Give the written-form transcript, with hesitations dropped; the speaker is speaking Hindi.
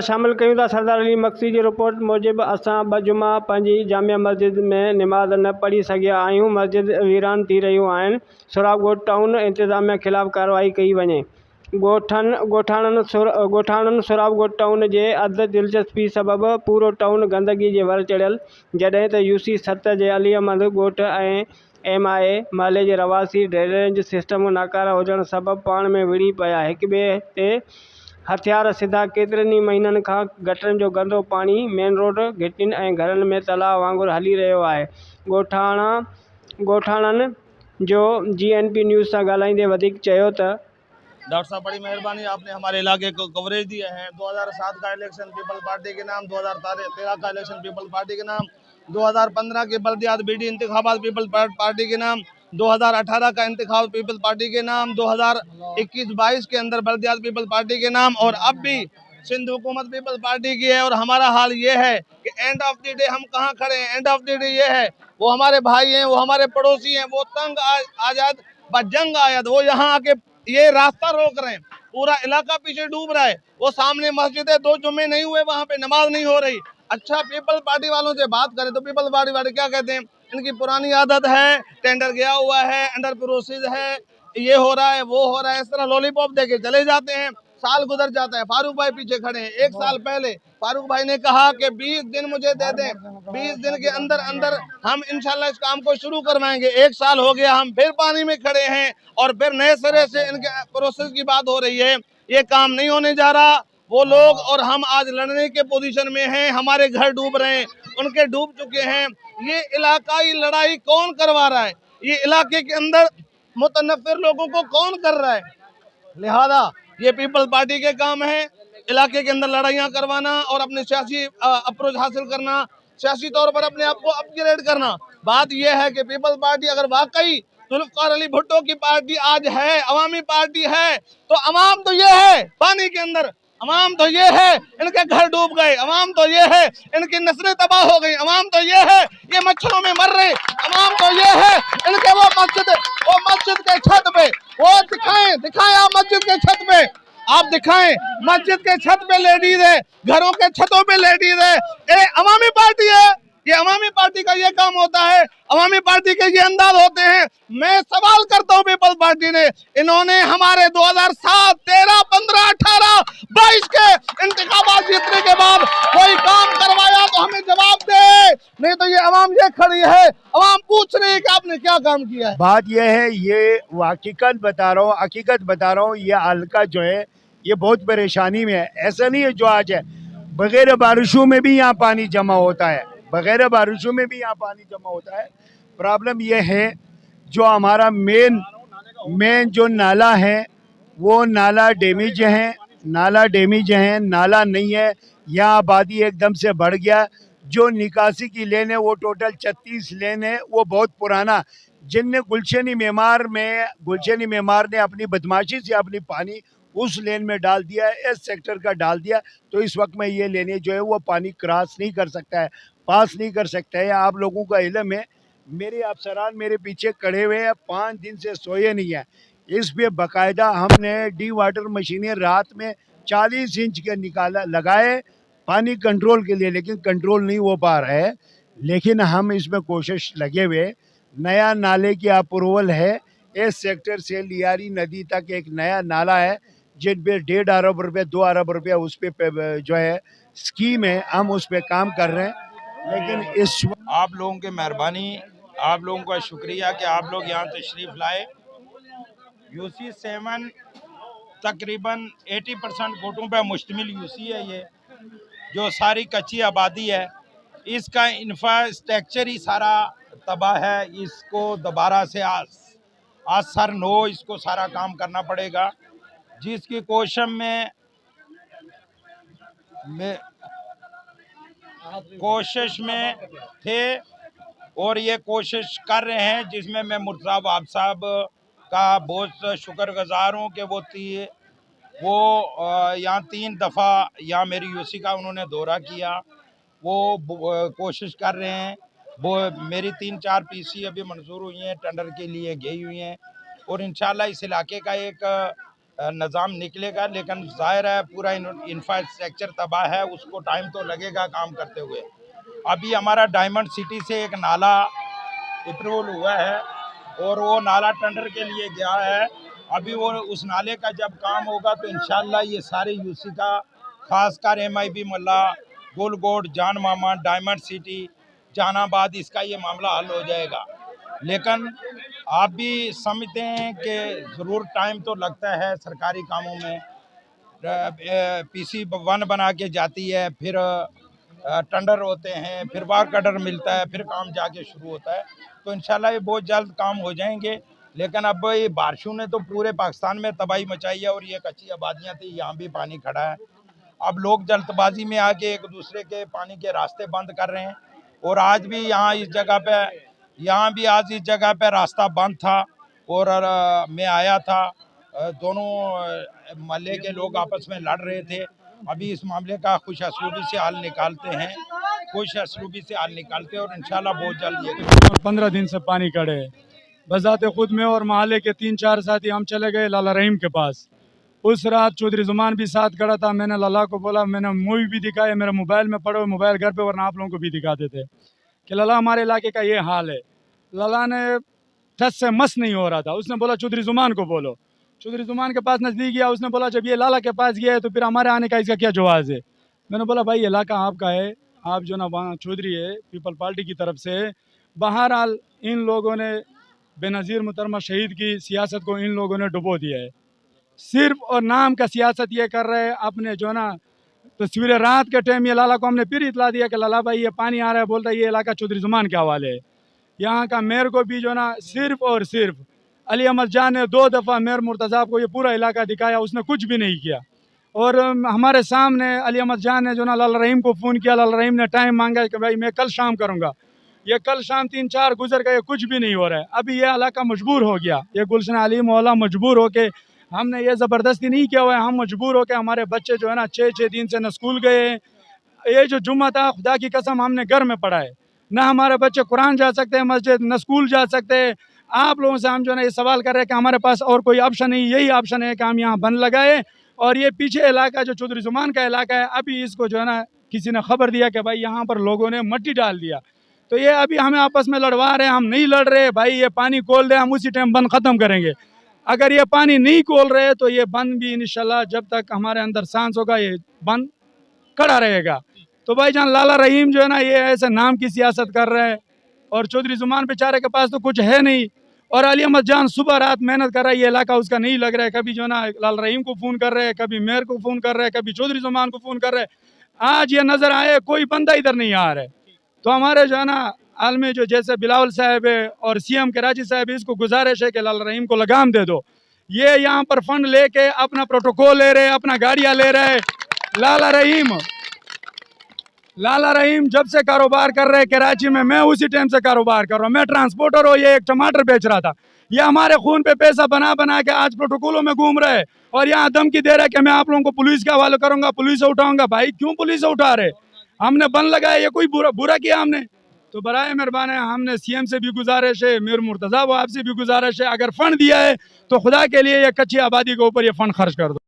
शामिल कयूं था। सरदार अली मक्सी जी रिपोर्ट मूजिब असां 2 जुमा पंहिंजी जामिया मस्जिद में नमाज़ न पढ़ी सघिया आहियूं। मस्जिद वीरान थी रहियूं आहिनि। सुराबगोट टाउन इंतिज़ामिया ख़िलाफ़ कार्रवाई कई वञे। ॻोठाणनि सुराबगोट टाउन जे अधु दिलचस्पी सबबि पूरो टाउन गंदगी जे वर चढ़ियल, जॾहिं त UC 7 जे अली अहमद ॻोठ ऐं MI महले जे रवासी ड्रेनेज सिस्टम नाकारा हुजण सबबि पाण में विड़ी पिया हिक ॿिए ते हथियार सिधा। केतिरनि ई महीननि खां गटरनि जो गंदो पाणी मेन रोड, घिटियुनि ऐं घरनि में तलाउ वांगुरु हली रहियो आहे। ॻोठाणनि जो GNP न्यूज़ सां ॻाल्हाईंदे वधीक चयो त डॉक्टर साहब बड़ी मेहरबानी, आपने हमारे इलाके को कवरेज दिया है। 2007 का इलेक्शन पीपल पार्टी के नाम, 2013 का इलेक्शन पीपल पार्टी के नाम, 2015 के बल्दियात BD इंतखाबात पीपल पार्टी के नाम, 2018 का इंतखाब पीपल पार्टी के नाम, 2021-22 के अंदर बल्दियात पीपल पार्टी के नाम, और अब भी सिंध हुकूमत पीपल पार्टी की है। और हमारा हाल ये है कि एंड ऑफ द डे हम कहाँ खड़े हैं। एंड ऑफ द डे ये है, वो हमारे भाई हैं, वो हमारे पड़ोसी हैं, वो तंग आजाद जंग आयद, वो यहाँ आके ये रास्ता रोक रहे हैं। पूरा इलाका पीछे डूब रहा है। वो सामने मस्जिद है, 2 जुम्मे नहीं हुए, वहाँ पे नमाज नहीं हो रही। अच्छा, पीपल पार्टी वालों से बात करें तो पीपल पार्टी वाले क्या कहते हैं, इनकी पुरानी आदत है, टेंडर गया हुआ है, अंडर प्रोसेस है, ये हो रहा है, वो हो रहा है, इस तरह लॉलीपॉप देके चले जाते हैं। साल गुजर जाता है, फारूक भाई पीछे खड़े हैं। 1 साल पहले फारूक भाई ने कहा कि 20 दिन मुझे दे दें, 20 दिन के अंदर अंदर हम इंशाल्लाह इस काम को शुरू करवाएंगे। 1 साल हो गया, हम फिर पानी में खड़े हैं और फिर नए सिरे से इनके प्रोसेस की बात हो रही है। ये काम नहीं होने जा रहा। वो लोग और हम आज लड़ने के पोजीशन में हैं। हमारे घर डूब रहे हैं, उनके डूब चुके हैं। ये इलाकाई लड़ाई कौन करवा रहा है? ये इलाके के अंदर मुतनफ्फिर लोगों को कौन कर रहा है? लिहाजा ये पीपल पार्टी के काम है, इलाके के अंदर लड़ाइयाँ करवाना और अपने सियासी अप्रोच हासिल करना, सियासी तौर पर अपने आप को अपग्रेड करना। बात यह है कि पीपल पार्टी अगर वाकई जुल्फ़िकार अली भुट्टो की पार्टी आज है, अवामी पार्टी है, तो अवाम तो ये है पानी के अंदर, अवाम तो ये है इनके घर डूब गए, अवाम तो ये है इनकी नस्लें तबाह हो गई, अवाम तो ये है ये मच्छरों में मर रहे, अवाम तो ये है इनके वो मस्जिद के छत पे वो दिखाएं आप मस्जिद के छत पे, आप दिखाएं मस्जिद के छत पे लेडीज है, घरों के छतों पे लेडीज है। ये अवामी पार्टी है, ये अवामी पार्टी का ये काम होता है, अवामी पार्टी के ये अंदाज होते हैं। मैं सवाल करता हूँ पीपल पार्टी ने, इन्होंने हमारे 2007, 13, 15, 18, 22 के इंतखाबात जीतने के बाद कोई काम करवाया तो हमें जवाब दे, नहीं तो ये अवाम ये खड़ी है, अवाम पूछ रही है कि आपने क्या काम किया है। बात यह है, ये हकीकत बता रहा हूँ, ये हल्का जो है ये बहुत परेशानी में है। ऐसा नहीं है जो आज है, बगैर बारिशों में भी यहाँ पानी जमा होता है, बगैर बारिशों में भी यहाँ पानी जमा होता है। प्रॉब्लम यह है जो हमारा मेन जो नाला है वो नाला डैमेज है, नाला नहीं है। यहाँ आबादी एकदम से बढ़ गया। जो निकासी की लेन है वो टोटल 36 लेन है, वो बहुत पुराना, जिनने गुलशनी मेमार ने अपनी बदमाशी से अपनी पानी उस लेन में डाल दिया है, इस सेक्टर का डाल दिया, तो इस वक्त में ये लेने जो है वो पानी क्रॉस नहीं कर सकता है, पास नहीं कर सकता है। आप लोगों का इल्म है, मेरे अफसरान मेरे पीछे खड़े हुए हैं, 5 दिन से सोए नहीं है। इस पे बाकायदा हमने डी वाटर मशीनें रात में 40 इंच के लगाए पानी कंट्रोल के लिए, लेकिन कंट्रोल नहीं हो पा रहा है। लेकिन हम इसमें कोशिश लगे हुए। नया नाले की अप्रूवल है, इस सेक्टर से लियारी नदी तक एक नया नाला है जिन पे 1.5 अरब रुपये 2 अरब रुपये उस पे जो है स्कीम है, हम उस पे काम कर रहे हैं। लेकिन इस आप लोगों की मेहरबानी, आप लोगों का शुक्रिया कि आप लोग यहाँ तशरीफ़ लाए। UC 7 तकरीबन 80% वोटों पर मुश्तमिल UC है, ये जो सारी कच्ची आबादी है, इसका इंफ्रास्ट्रक्चर ही सारा तबाह है। इसको दोबारा से असर नो इसको सारा काम करना पड़ेगा, जिसकी कोशिश में थे और ये कोशिश कर रहे हैं, जिसमें मैं मुर्तज़ा वाब साहब का बहुत शुक्रगुज़ार हूँ कि वो यहाँ 3 दफ़ा यहाँ मेरी UC का उन्होंने दौरा किया। वो कोशिश कर रहे हैं, वो मेरी 3-4 PC अभी मंजूर हुई हैं, टेंडर के लिए गई हुई हैं, और इंशाल्लाह इस इलाके का एक निज़ाम निकलेगा, लेकिन ज़ाहिर है पूरा इंफ्रास्ट्रक्चर तबाह है, उसको टाइम तो लगेगा काम करते हुए। अभी हमारा डायमंड सिटी से एक नाला अप्रूवल हुआ है और वो नाला टेंडर के लिए गया है। अभी वो उस नाले का जब काम होगा तो इंशाल्लाह ये सारे यूसी का, खासकर MIB मल्ला, गोलगोट, जान मामा, डायमंड सिटी, जहानाबाद, इसका ये मामला हल हो जाएगा। लेकिन आप भी समझते हैं कि ज़रूर टाइम तो लगता है सरकारी कामों में। PC 1 बना के जाती है, फिर टेंडर होते हैं, फिर वर्क ऑर्डर मिलता है, फिर काम जाके शुरू होता है। तो इंशाल्लाह ये बहुत जल्द काम हो जाएंगे। लेकिन अब ये बारिशों ने तो पूरे पाकिस्तान में तबाही मचाई है और ये कच्ची आबादियाँ थी, यहाँ भी पानी खड़ा है। अब लोग जल्दबाजी में आके एक दूसरे के पानी के रास्ते बंद कर रहे हैं। और आज भी यहाँ इस जगह पे रास्ता बंद था और मैं आया था, दोनों मोहल्ले के लोग आपस में लड़ रहे थे। अभी इस मामले का खुश असलूबी से हल निकालते हैं, और इंशाल्लाह बहुत जल्द ये 15 दिन से पानी खड़े है। बजाते खुद में और मोहल्ले के 3-4 साथी हम चले गए लाला रहीम के पास। उस रात चौधरी जुमान भी साथ खड़ा था। मैंने लाला को बोला, मैंने मूवी भी दिखाया, मेरे मोबाइल में पढ़ो, मोबाइल घर पे, वरना आप लोगों को भी दिखाते थे कि लाला हमारे इलाके का ये हाल है। लाला ने ठस से मस नहीं हो रहा था। उसने बोला चौधरी जुमान को बोलो। चौधरी जुमान के पास नज़दीक गया। उसने बोला जब ये लाला के पास गया है तो फिर हमारे आने का इसका क्या जवाब है। मैंने बोला भाई इलाका आपका है, आप जो ना वहाँ चौधरी है पीपल पार्टी की तरफ से। बहरहाल इन लोगों ने बेनज़ीर मुहतरमा शहीद की सियासत को इन लोगों ने डुबो दिया है। सिर्फ और नाम का सियासत ये कर रहे हैं। अपने जो ना तस्वीरें रात के टाइम ये लाला को हमने फिर इतला दिया कि लाला भाई ये पानी आ रहा है, बोलता है ये इलाका चौधरी जुमान के हवाले है। यहाँ का मेयर को भी जो ना सिर्फ और सिर्फ अली अहमद जान ने 2 दफ़ा मेयर मुर्तज़ा को ये पूरा इलाका दिखाया, उसने कुछ भी नहीं किया। और हमारे सामने अली अहमद जान ने जो ना लाला रहीम को फ़ोन किया, लाला रहीम ने टाइम मांगा कि भाई मैं कल शाम करूँगा। ये कल शाम 3-4 गुजर गए, कुछ भी नहीं हो रहा है। अभी ये इलाका मजबूर हो गया, ये गुलशन अली मोहल्ला मजबूर हो के, हमने ये ज़बरदस्ती नहीं किया हुआ है, हम मजबूर हो के, हमारे बच्चे जो है ना 6-6 दिन से न स्कूल गए। ये जो जुम्मा था खुदा की कसम हमने घर में पढ़ा है, ना हमारे बच्चे कुरान जा सकते हैं मस्जिद, न स्कूल जा सकते हैं। आप लोगों से हम जो है ना ये सवाल कर रहे हैं कि हमारे पास और कोई ऑप्शन नहीं, यही ऑप्शन है कि हम यहाँ बंद लगाए। और ये पीछे इलाका जो चौधरी जुमान का इलाका है, अभी इसको जो है ना किसी ने खबर दिया कि भाई यहाँ पर लोगों ने मिट्टी डाल दिया, तो ये अभी हमें आपस में लड़वा रहे हैं। हम नहीं लड़ रहे भाई, ये पानी खोल दे, हम उसी टाइम बंद ख़त्म करेंगे। अगर ये पानी नहीं खोल रहे तो ये बंद भी इंशाल्लाह जब तक हमारे अंदर सांस होगा ये बंद खड़ा रहेगा। तो भाईजान लाला रहीम जो है ना ये ऐसे नाम की सियासत कर रहे हैं और चौधरी जुमान बेचारे के पास तो कुछ है नहीं। और अली अहमद जान सुबह रात मेहनत कर रहा है, ये इलाका उसका नहीं लग रहा है। कभी जो है ना लाला रहीम को फ़ोन कर रहे हैं, कभी मेयर को फ़ोन कर रहे हैं, कभी चौधरी जुमान को फ़ोन कर रहे हैं। आज ये नज़र आए कोई बंदा इधर नहीं आ रहा है। तो हमारे जो है ना आलमी जो जैसे बिलावल साहब है और CM कराची साहब है, इसको गुजारिश है कि लाला रहीम को लगाम दे दो। ये यहाँ पर फंड लेके अपना प्रोटोकॉल ले रहे, अपना गाड़ियाँ ले रहे। लाला रहीम जब से कारोबार कर रहे हैं कराची में, मैं उसी टाइम से कारोबार कर रहा हूँ। मैं ट्रांसपोर्टर हूँ, ये एक टमाटर बेच रहा था। ये हमारे खून पे पैसा बना बना के आज प्रोटोकॉलों में घूम रहे और यहाँ धमकी दे रहा है कि मैं आप लोगों को पुलिस के हवाले करूँगा, पुलिस से उठाऊंगा। भाई क्यों पुलिस से उठा रहे? हमने बंद लगाया, ये कोई बुरा किया हमने? तो बराए मेहरबान है, हमने CM से भी गुजारिश है, मेयर मुर्तज़ा वो आपसे भी गुजारिश है, अगर फंड दिया है तो खुदा के लिए ये कच्ची आबादी के ऊपर ये फंड खर्च कर दो।